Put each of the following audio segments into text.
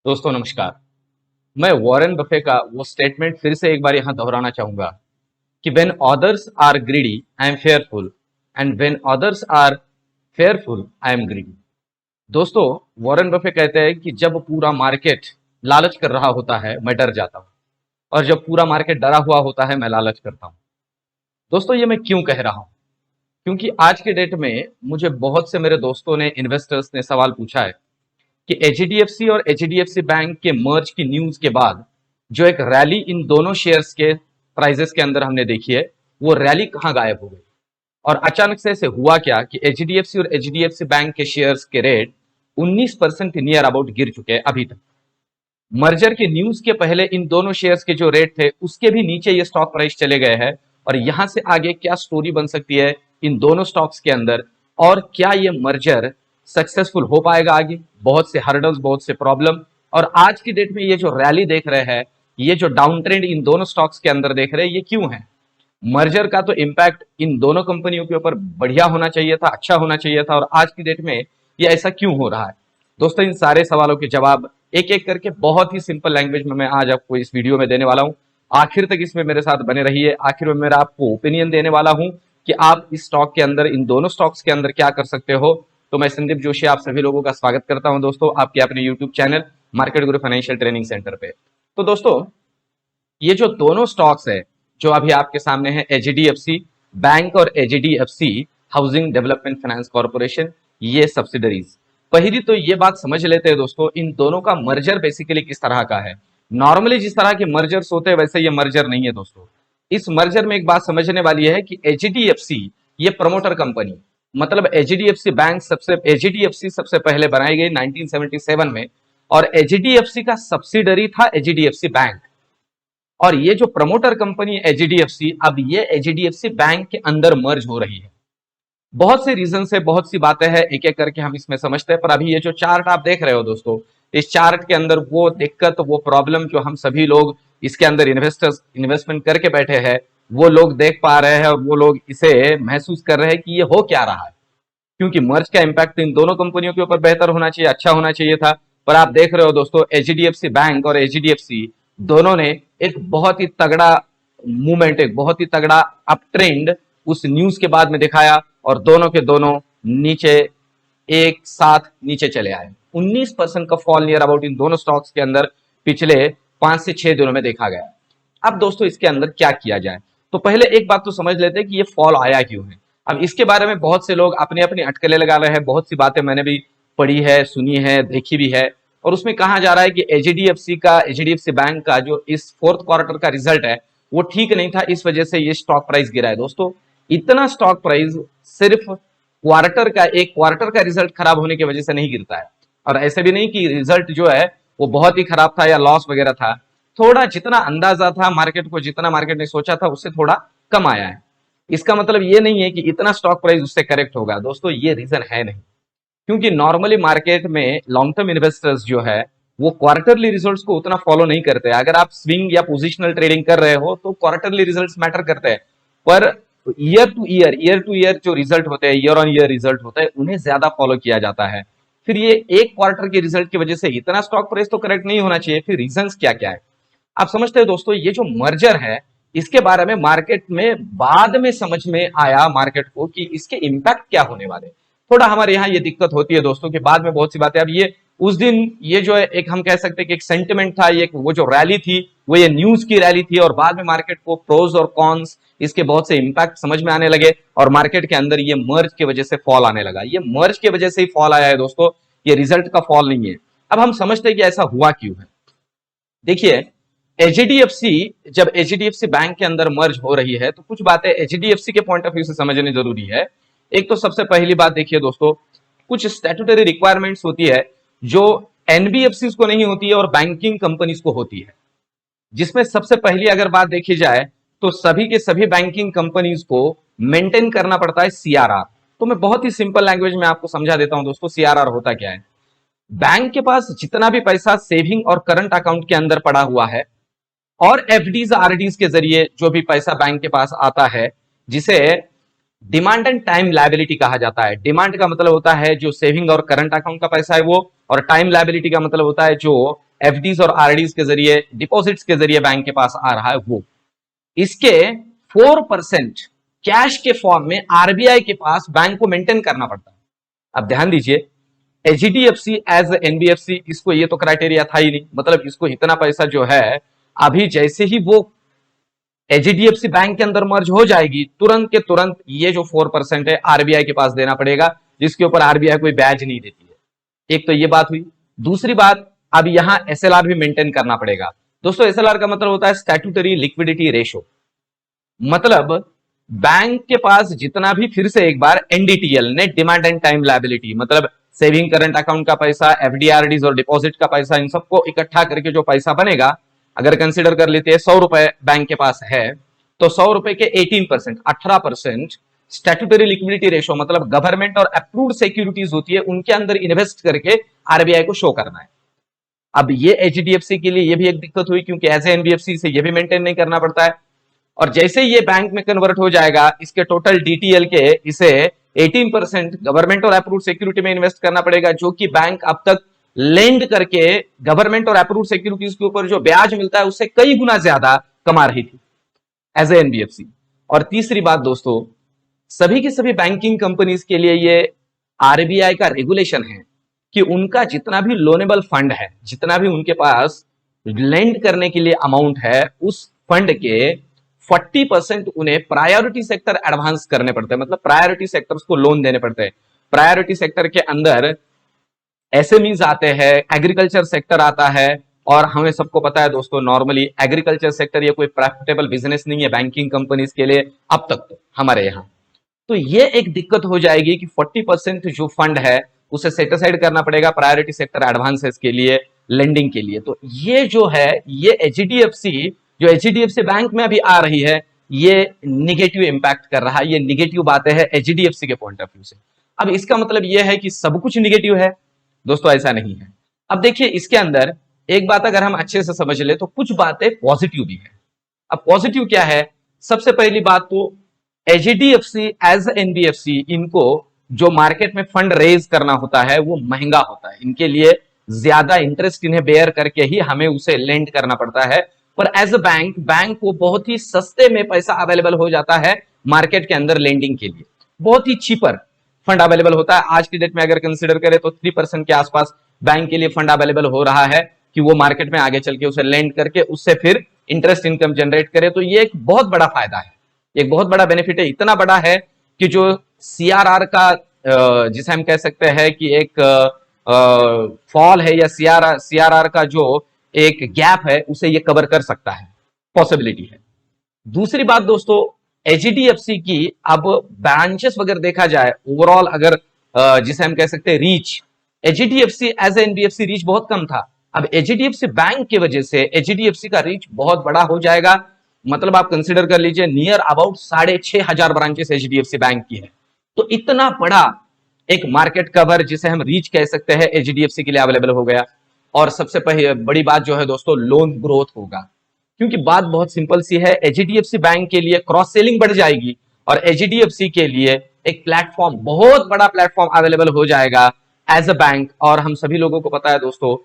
दोस्तों नमस्कार। मैं वॉरेन बफे का वो स्टेटमेंट फिर से एक बार यहां दोहराना चाहूंगा कि when others are greedy I am fearful and when others are fearful I am greedy. दोस्तों, वॉरेन बफे कहते हैं कि जब पूरा मार्केट लालच कर रहा होता है मैं डर जाता हूं, और जब पूरा मार्केट डरा हुआ होता है मैं लालच करता हूं। दोस्तों, ये मैं क्यों कह रहा हूं? क्योंकि आज के डेट में मुझे बहुत से मेरे दोस्तों ने, इन्वेस्टर्स ने सवाल पूछा है कि एचडीएफसी और एचडीएफसी बैंक के मर्ज की न्यूज के बाद जो एक रैली इन दोनों शेयर्स के प्राइजेस के अंदर हमने देखी है, वो रैली कहां गायब हो गई और अचानक से ऐसे हुआ क्या कि एचडीएफसी और एचडीएफसी बैंक के शेयर्स के रेट 19% नियर अबाउट गिर चुके हैं अभी तक। मर्जर के न्यूज के पहले इन दोनों शेयर्स के जो रेट थे उसके भी नीचे ये स्टॉक प्राइस चले गए हैं, और यहां से आगे क्या स्टोरी बन सकती है इन दोनों स्टॉक्स के अंदर, और क्या ये मर्जर सक्सेसफुल हो पाएगा आगे? बहुत से हर्डल्स, बहुत से प्रॉब्लम, और आज की डेट में ये जो रैली देख रहे हैं, ये जो डाउन ट्रेंड इन दोनों स्टॉक्स के अंदर देख रहे हैं, ये क्यों है? मर्जर का तो इम्पैक्ट इन दोनों कंपनियों के ऊपर बढ़िया होना चाहिए था, अच्छा होना चाहिए था, और आज की डेट में ये ऐसा क्यों हो रहा है? दोस्तों, इन सारे सवालों के जवाब एक एक करके बहुत ही सिंपल लैंग्वेज में मैं आज आपको इस वीडियो में देने वाला हूं। आखिर तक इसमें मेरे साथ बने रहिए। आखिर में मेरा आपको ओपिनियन देने वाला हूं कि आप इस स्टॉक के अंदर, इन दोनों स्टॉक्स के अंदर क्या कर सकते हो। तो मैं संदीप जोशी आप सभी लोगों का स्वागत करता हूं दोस्तों, आपके अपने यूट्यूब चैनल मार्केट गुरु फाइनेंशियल ट्रेनिंग सेंटर पे। तो दोस्तों, ये जो दोनों स्टॉक्स है जो अभी आपके सामने है, एचडीएफसी बैंक और HDFC housing development finance corporation, ये सब्सिडरीज। पहली तो ये बात समझ लेते हैं दोस्तों, इन दोनों का मर्जर बेसिकली किस तरह का है। नॉर्मली जिस तरह के मर्जर्स होते हैं वैसे ये मर्जर नहीं है दोस्तों। इस मर्जर में एक बात समझने वाली है कि एचडीएफसी ये प्रमोटर कंपनी, मतलब एचडीएफसी सबसे पहले बनाई गई 1977 में, और एचडीएफसी का सब्सिडरी था एचडीएफसी बैंक। और ये जो प्रमोटर कंपनी एचडीएफसी, अब ये एचडीएफसी बैंक के अंदर मर्ज हो रही है। बहुत से रीजन से, बहुत सी बातें हैं, एक एक करके हम इसमें समझते हैं। पर अभी ये जो चार्ट आप देख रहे हो दोस्तों, इस चार्ट के अंदर वो दिक्कत, वो प्रॉब्लम जो हम सभी लोग इसके अंदर इन्वेस्टर्स इन्वेस्टमेंट करके बैठे हैं, वो लोग देख पा रहे हैं और वो लोग इसे महसूस कर रहे हैं कि ये हो क्या रहा है। क्योंकि मर्ज का इंपैक्ट इन दोनों कंपनियों के ऊपर बेहतर होना चाहिए, अच्छा होना चाहिए था। पर आप देख रहे हो दोस्तों, एचडीएफसी बैंक और एचडीएफसी दोनों ने एक बहुत ही तगड़ा मूवमेंट, एक बहुत ही तगड़ा अप ट्रेंड उस न्यूज के बाद में दिखाया, और दोनों के दोनों नीचे, एक साथ नीचे चले आए। 19% का फॉल नियर अबाउट इन दोनों स्टॉक्स के अंदर पिछले 5 से 6 दिनों में देखा गया। अब दोस्तों, इसके अंदर क्या किया जाए? तो पहले एक बात तो समझ लेते हैं कि ये फॉल आया क्यों है। अब इसके बारे में बहुत से लोग अपने अपनी अटकलें लगा रहे हैं। बहुत सी बातें मैंने भी पढ़ी है, सुनी है, देखी भी है, और उसमें कहा जा रहा है कि एचडीएफसी बैंक का जो इस फोर्थ क्वार्टर का रिजल्ट है वो ठीक नहीं था, इस वजह से ये स्टॉक प्राइस गिरा है। दोस्तों, इतना स्टॉक प्राइस सिर्फ एक क्वार्टर का रिजल्ट खराब होने की वजह से नहीं गिरता है, और ऐसे भी नहीं कि रिजल्ट जो है वो बहुत ही खराब था या लॉस वगैरह था। थोड़ा जितना अंदाजा था मार्केट को, जितना मार्केट ने सोचा था उससे थोड़ा कम आया है। इसका मतलब ये नहीं है कि इतना स्टॉक प्राइस उससे करेक्ट होगा दोस्तों, ये रीजन है नहीं। क्योंकि नॉर्मली मार्केट में लॉन्ग टर्म इन्वेस्टर्स जो है वो क्वार्टरली रिजल्ट्स को उतना फॉलो नहीं करते। अगर आप स्विंग या पोजिशनल ट्रेडिंग कर रहे हो तो क्वार्टरली रिजल्ट्स मैटर करते हैं, पर ईयर टू ईयर जो रिजल्ट होते हैं, ईयर ऑन ईयर रिजल्ट होते हैं, उन्हें ज्यादा फॉलो किया जाता है। फिर ये एक क्वार्टर के रिजल्ट की वजह से इतना स्टॉक प्राइस तो करेक्ट नहीं होना चाहिए। फिर रीजंस क्या क्या है आप समझते हैं दोस्तों? ये जो मर्जर है इसके बारे में मार्केट में बाद में समझ में आया मार्केट को कि इसके इंपैक्ट क्या होने वाले। थोड़ा हमारे यहाँ ये दिक्कत होती है दोस्तों कि बाद में बहुत सी बातें, अब ये उस दिन ये जो है एक हम कह सकते हैं कि एक सेंटिमेंट था, ये वो जो रैली थी वो ये न्यूज की रैली थी, और बाद में मार्केट को प्रोज और कॉन्स, इसके बहुत से इंपैक्ट समझ में आने लगे, और मार्केट के अंदर ये मर्ज की वजह से फॉल आने लगा। ये मर्ज की वजह से ही फॉल आया है दोस्तों, ये रिजल्ट का फॉल नहीं है। अब हम समझते हैं कि ऐसा हुआ क्यों है। देखिए, एचडीएफसी, जब एचडीएफसी बैंक के अंदर मर्ज हो रही है तो कुछ बातें एचडीएफसी के पॉइंट ऑफ व्यू से समझनी जरूरी है। एक तो सबसे पहली बात देखिए दोस्तों, कुछ स्टैट्यूटरी रिक्वायरमेंट्स होती है जो एनबीएफसी को नहीं होती है और बैंकिंग कंपनीज को होती है। जिसमें सबसे पहली अगर बात देखी जाए तो सभी के सभी बैंकिंग कंपनीज को मेंटेन करना पड़ता है सीआरआर। तो मैं बहुत ही सिंपल लैंग्वेज में आपको समझा देता हूं दोस्तों, सीआरआर होता क्या है। बैंक के पास जितना भी पैसा सेविंग और करंट अकाउंट के अंदर पड़ा हुआ है, और एफडीज आरडीज के जरिए जो भी पैसा बैंक के पास आता है, जिसे डिमांड एंड टाइम लायबिलिटी कहा जाता है। डिमांड का मतलब होता है जो सेविंग और करंट अकाउंट का पैसा है वो, और टाइम लायबिलिटी का मतलब होता है जो एफडीज और आरडीज के जरिए, डिपॉजिट्स के जरिए बैंक के पास आ रहा है वो, इसके 4% कैश के फॉर्म में आरबीआई के पास बैंक को मेंटेन करना पड़ता है। अब ध्यान दीजिए, एचडीएफसी एज एनबीएफसी, इसको ये तो क्राइटेरिया था ही नहीं, मतलब इसको इतना पैसा जो है अभी जैसे ही वो एचडीएफसी बैंक के अंदर मर्ज हो जाएगी, तुरंत के तुरंत ये जो 4% है आरबीआई के पास देना पड़ेगा, जिसके ऊपर आरबीआई कोई ब्याज नहीं देती है। एक तो ये बात हुई। दूसरी बात, अब यहां एसएलआर भी मेंटेन करना पड़ेगा। दोस्तों एसएलआर का मतलब होता है स्टैट्यूटरी लिक्विडिटी रेशो, मतलब बैंक के पास जितना भी, फिर से एक बार, NDTL, net demand and time liability, मतलब सेविंग करंट अकाउंट का पैसा, एफडीआरडीज और डिपॉजिट का पैसा, इन सबको इकट्ठा करके जो पैसा बनेगा, अगर कंसिडर कर लेते हैं 100 रुपए बैंक के पास है, तो 100 रुपए के 18%, 18% स्टैट्यूटरी लिक्विडिटी रेशो, मतलब गवर्नमेंट और अप्रूव्ड सिक्योरिटीज होती है, उनके अंदर इन्वेस्ट करके आरबीआई को शो करना है। अब ये एचडीएफसी के लिए ये भी एक दिक्कत हुई, क्योंकि एज ए एनबीएफसी से ये भी मेंटेन नहीं करना पड़ता है। और जैसे ये बैंक में कन्वर्ट हो जाएगा, इसके टोटल डीटीएल के इसे 18% गवर्नमेंट और अप्रूव्ड सिक्योरिटी में इन्वेस्ट करना पड़ेगा, जो कि बैंक अब तक लेंड करके गवर्नमेंट और अप्रूव्ड सिक्योरिटीज के ऊपर जो ब्याज मिलता है उससे कई गुना ज्यादा कमा रही थी एज ए एनबीएफसी। और तीसरी बात दोस्तों, सभी की सभी बैंकिंग कंपनीज के लिए ये आरबीआई का रेगुलेशन है कि उनका जितना भी लोनेबल फंड है, जितना भी उनके पास लेंड करने के लिए अमाउंट है, उस फंड के 40% उन्हें प्रायोरिटी सेक्टर एडवांस करने पड़ते हैं, मतलब प्रायोरिटी सेक्टर्स को लोन देने पड़ते हैं। प्रायोरिटी सेक्टर के अंदर एसएमईज आते हैं, एग्रीकल्चर सेक्टर आता है, और हमें सबको पता है दोस्तों, नॉर्मली एग्रीकल्चर सेक्टर ये कोई प्रॉफिटेबल बिजनेस नहीं है बैंकिंग कंपनीज के लिए अब तक तो हमारे यहाँ। तो ये एक दिक्कत हो जाएगी कि 40% जो फंड है उसे सेट असाइड करना पड़ेगा प्रायोरिटी सेक्टर एडवांसेस के लिए, लेंडिंग के लिए। तो ये जो है, ये एचडीएफसी, जो एचडीएफसी बैंक में अभी आ रही है, ये निगेटिव इंपैक्ट कर रहा है, ये निगेटिव बातें हैं एचडीएफसी के पॉइंट ऑफ व्यू से। अब इसका मतलब ये है कि सब कुछ निगेटिव है? दोस्तों ऐसा नहीं है। अब देखिए, इसके अंदर एक बात अगर हम अच्छे से समझ ले तो कुछ बातें पॉजिटिव भी है। अब पॉजिटिव क्या है? सबसे पहली बात तो एचडीएफसी एज एनबीएफसी, इनको जो मार्केट में फंड रेज करना होता है वो महंगा होता है, इनके लिए ज्यादा इंटरेस्ट इन्हें बेयर करके ही हमें उसे लेंड करना पड़ता है। पर एज अ बैंक को बहुत ही सस्ते में पैसा अवेलेबल हो जाता है मार्केट के अंदर लेंडिंग के लिए, बहुत ही चीपर फंड अवेलेबल होता है। आज की डेट में अगर कंसिडर करें तो 3% के आसपास बैंक के लिए फंड अवेलेबल हो रहा है कि वो मार्केट में आगे चल के उसे लेंड करके उससे फिर इंटरेस्ट इनकम जनरेट करे। तो ये एक बहुत बड़ा फायदा है, एक बहुत बड़ा बेनिफिट है, इतना बड़ा है कि जो सीआरआर का, जिसे हम कह सकते हैं कि एक फॉल है, या सीआरआर का जो एक गैप है, उसे ये कवर कर सकता है, पॉसिबिलिटी है। दूसरी बात दोस्तों, एचडीएफसी की अब ब्रांचेस वगैरह देखा जाए, ओवरऑल अगर जिसे हम कह सकते हैं reach, HDFC as NBFC reach बहुत कम था। अब एचडीएफसी बैंक की वजह से एचडीएफसी का रीच बहुत बड़ा हो जाएगा, मतलब आप कंसीडर कर लीजिए near about 6,500 branches HDFC bank की है। तो इतना बड़ा एक मार्केट कवर, जिसे हम रीच कह सकते हैं, एचडीएफसी के लिए अवेलेबल हो गया। और सबसे बड़ी बात जो है दोस्तों, लोन ग्रोथ होगा, क्योंकि बात बहुत सिंपल सी है, एचडीएफसी बैंक के लिए क्रॉस सेलिंग बढ़ जाएगी और एचडीएफसी के लिए एक प्लेटफॉर्म, बहुत बड़ा प्लेटफॉर्म अवेलेबल हो जाएगा एज अ बैंक। और हम सभी लोगों को पता है दोस्तों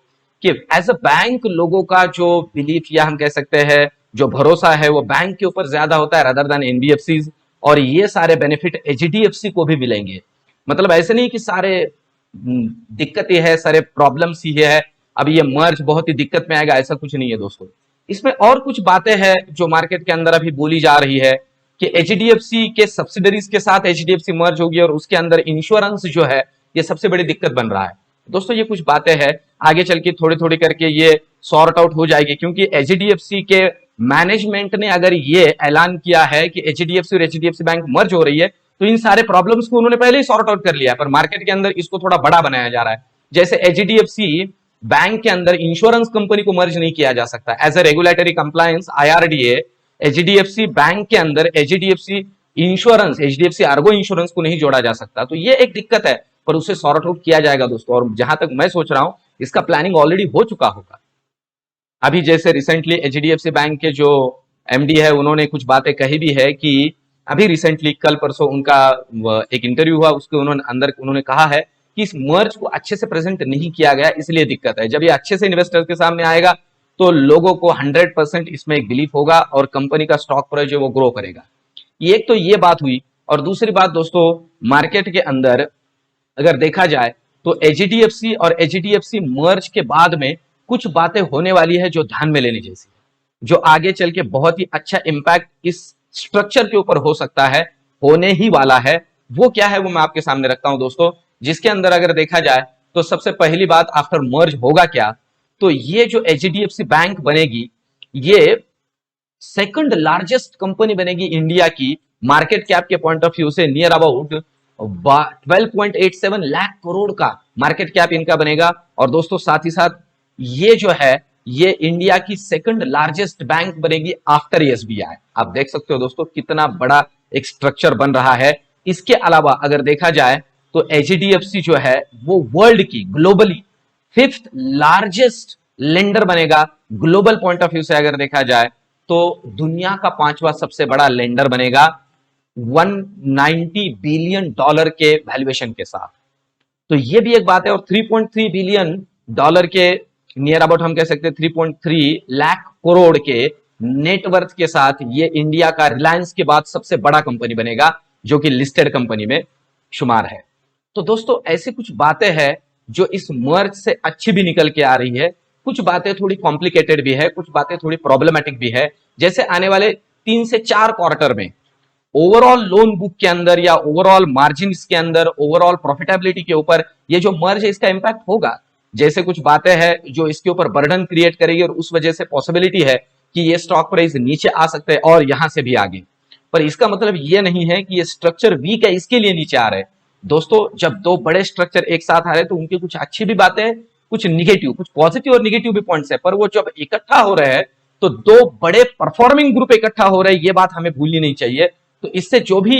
कि एज अ बैंक लोगों का जो बिलीफ, या हम कह सकते हैं जो भरोसा है, वो बैंक के ऊपर ज्यादा होता है रदर देन एनबीएफसी। और ये सारे बेनिफिट एचडीएफसी को भी मिलेंगे, मतलब ऐसे नहीं कि सारे दिक्कत ही है, सारे प्रॉब्लम्स ही है, अब ये मर्ज बहुत ही दिक्कत में आएगा, ऐसा कुछ नहीं है दोस्तों। इसमें और कुछ बातें हैं जो मार्केट के अंदर अभी बोली जा रही है कि एचडीएफसी के सब्सिडरीज के साथ एचडीएफसी मर्ज होगी और उसके अंदर इंश्योरेंस जो है ये सबसे बड़ी दिक्कत बन रहा है। दोस्तों ये कुछ बातें हैं, आगे चल के थोड़ी थोड़ी करके ये सॉर्ट आउट हो जाएगी, क्योंकि एचडीएफसी के मैनेजमेंट ने अगर ये ऐलान किया है कि एचडीएफसी और एचडीएफसी बैंक मर्ज हो रही है, तो इन सारे प्रॉब्लम्स को उन्होंने पहले ही सॉर्ट आउट कर लिया है, पर मार्केट के अंदर इसको थोड़ा बड़ा बनाया जा रहा है। जैसे एचडीएफसी बैंक के अंदर इंश्योरेंस कंपनी को मर्ज नहीं किया जा सकता, as a regulatory compliance IRDA, HDFC bank के अंदर HDFC insurance, HDFC Ergo insurance को नहीं जोड़ा जा सकता। तो ये एक दिक्कत है, पर उसे सॉर्ट आउट किया जाएगा दोस्तों। और जहां तक मैं सोच रहा हूं, इसका प्लानिंग ऑलरेडी हो चुका होगा। अभी जैसे रिसेंटली एचडीएफसी बैंक के जो एमडी है, उन्होंने कुछ बातें कही भी है कि अभी रिसेंटली कल परसों उनका एक इंटरव्यू हुआ, उसके उन्होंने कहा है कि इस मर्ज को अच्छे से प्रेजेंट नहीं किया गया, इसलिए दिक्कत है। जब ये अच्छे से इन्वेस्टर के सामने आएगा तो लोगों को 100% इसमें एक बिलीफ होगा और कंपनी का स्टॉक प्राइस जो वो ग्रो करेगा। एक तो ये बात हुई। और दूसरी बात दोस्तों, मार्केट के अंदर अगर देखा जाए तो एचडीएफसी और एचडीएफसी मर्ज के बाद में कुछ बातें होने वाली है जो ध्यान में लेने जैसी है, जो आगे चल के बहुत ही अच्छा इंपैक्ट इस स्ट्रक्चर के ऊपर हो सकता है, होने ही वाला है। वो क्या है वो मैं आपके सामने रखता हूं दोस्तों, जिसके अंदर अगर देखा जाए तो सबसे पहली बात, आफ्टर मर्ज होगा क्या, तो ये जो एचडीएफसी बैंक बनेगी ये सेकंड लार्जेस्ट कंपनी बनेगी इंडिया की, मार्केट कैप के पॉइंट ऑफ व्यू से नियर अबाउट 12.87 लाख करोड़ का मार्केट कैप इनका बनेगा। और दोस्तों साथ ही साथ ये जो है ये इंडिया की सेकंड लार्जेस्ट बैंक बनेगी आफ्टर एसबीआई। आप देख सकते हो दोस्तों कितना बड़ा एक स्ट्रक्चर बन रहा है। इसके अलावा अगर देखा जाए तो एचडीएफसी जो है वो वर्ल्ड की ग्लोबली 5th लार्जेस्ट लेंडर बनेगा। ग्लोबल पॉइंट ऑफ व्यू से अगर देखा जाए तो दुनिया का 5वां सबसे बड़ा लेंडर बनेगा 190 बिलियन डॉलर के वैल्यूएशन के साथ। तो ये भी एक बात है। और 3.3 बिलियन डॉलर के नियर अबाउट हम कह सकते हैं 3.3 लाख करोड़ के नेटवर्थ के साथ ये इंडिया का रिलायंस के बाद सबसे बड़ा कंपनी बनेगा, जो कि लिस्टेड कंपनी में शुमार है। तो दोस्तों ऐसी कुछ बातें हैं जो इस मर्ज से अच्छी भी निकल के आ रही है, कुछ बातें थोड़ी कॉम्प्लिकेटेड भी है, कुछ बातें थोड़ी प्रॉब्लमेटिक भी है। जैसे आने वाले 3 से 4 क्वार्टर में ओवरऑल लोन बुक के अंदर या ओवरऑल मार्जिन के अंदर, ओवरऑल प्रॉफिटेबिलिटी के ऊपर ये जो मर्ज है इसका इंपैक्ट होगा। जैसे कुछ बातें हैं जो इसके ऊपर बर्डन क्रिएट करेगी और उस वजह से पॉसिबिलिटी है कि ये स्टॉक प्राइस नीचे आ सकते हैं और यहां से भी आगे। पर इसका मतलब ये नहीं है कि ये स्ट्रक्चर वीक है इसके लिए नीचे आ रहे हैं। दोस्तों जब दो बड़े स्ट्रक्चर एक साथ आ रहे हैं तो उनकी कुछ अच्छी भी बातें हैं, कुछ निगेटिव, कुछ पॉजिटिव और निगेटिव भी पॉइंट्स है। पर वो जब इकट्ठा हो रहे हैं तो दो बड़े परफॉर्मिंग ग्रुप इकट्ठा हो रहे हैं, ये बात हमें भूलनी नहीं चाहिए। तो इससे जो भी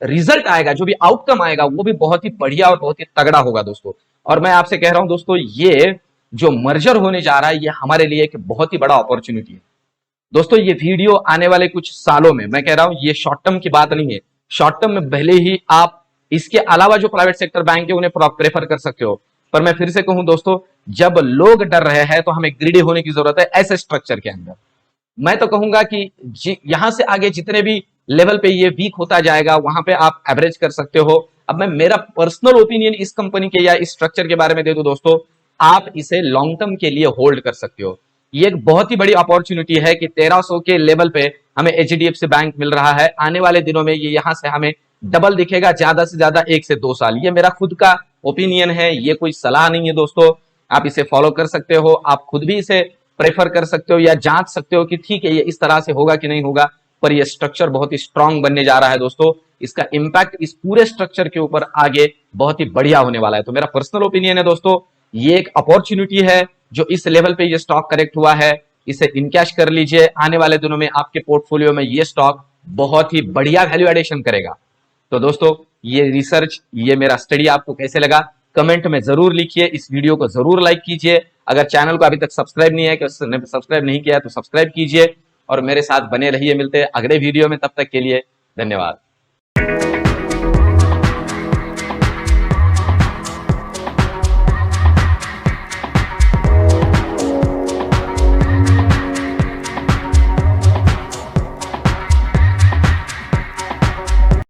रिजल्ट आएगा, जो भी आउटकम आएगा वो भी बहुत ही बढ़िया और बहुत ही तगड़ा होगा दोस्तों। और मैं आपसे कह रहा हूं दोस्तों ये जो मर्जर होने जा रहा है ये हमारे लिए एक बहुत ही बड़ा अपॉर्चुनिटी है। दोस्तों ये वीडियो आने वाले कुछ सालों में, मैं कह रहा हूं ये शॉर्ट टर्म की बात नहीं है, शॉर्ट टर्म में भले ही आप इसके अलावा जो प्राइवेट सेक्टर बैंक है उन्हें प्रेफर कर सकते हो, पर मैं फिर से कहूं दोस्तों जब लोग डर रहे हैं तो हमें ग्रीडी होने की जरूरत है ऐसे स्ट्रक्चर के अंदर। मैं तो कहूंगा कि यहां से आगे जितने भी लेवल पे ये वीक होता जाएगा वहां पे आप एवरेज कर सकते हो। अब मैं मेरा पर्सनल ओपिनियन इस कंपनी के या इस स्ट्रक्चर के बारे में दे दूं दोस्तों, आप इसे लॉन्ग टर्म के लिए होल्ड कर सकते हो। ये एक बहुत ही बड़ी अपॉर्चुनिटी है कि 1300 के लेवल पे हमें एचडीएफसी बैंक मिल रहा है। आने वाले दिनों में ये यहां से हमें डबल दिखेगा, ज्यादा से ज्यादा 1 से 2 साल। ये मेरा खुद का ओपिनियन है, ये कोई सलाह नहीं है दोस्तों। आप इसे फॉलो कर सकते हो, आप खुद भी इसे प्रेफर कर सकते हो या जांच सकते हो कि ठीक है ये इस तरह से होगा कि नहीं होगा। पर ये स्ट्रक्चर बहुत ही स्ट्रांग बनने जा रहा है दोस्तों, इसका इंपैक्ट इस पूरे स्ट्रक्चर के ऊपर आगे बहुत ही बढ़िया होने वाला है। तो मेरा पर्सनल ओपिनियन है दोस्तों ये एक अपॉर्चुनिटी है, जो इस लेवल पे ये स्टॉक करेक्ट हुआ है इसे इनकैश कर लीजिए। आने वाले दिनों में आपके पोर्टफोलियो में ये स्टॉक बहुत ही बढ़िया वैल्यू एडिशन करेगा। तो दोस्तों ये रिसर्च, ये मेरा स्टडी आपको कैसे लगा कमेंट में जरूर लिखिए, इस वीडियो को जरूर लाइक कीजिए। अगर चैनल को अभी तक सब्सक्राइब नहीं है, सब्सक्राइब नहीं किया तो सब्सक्राइब कीजिए और मेरे साथ बने रहिए। मिलते हैं अगले वीडियो में, तब तक के लिए धन्यवाद।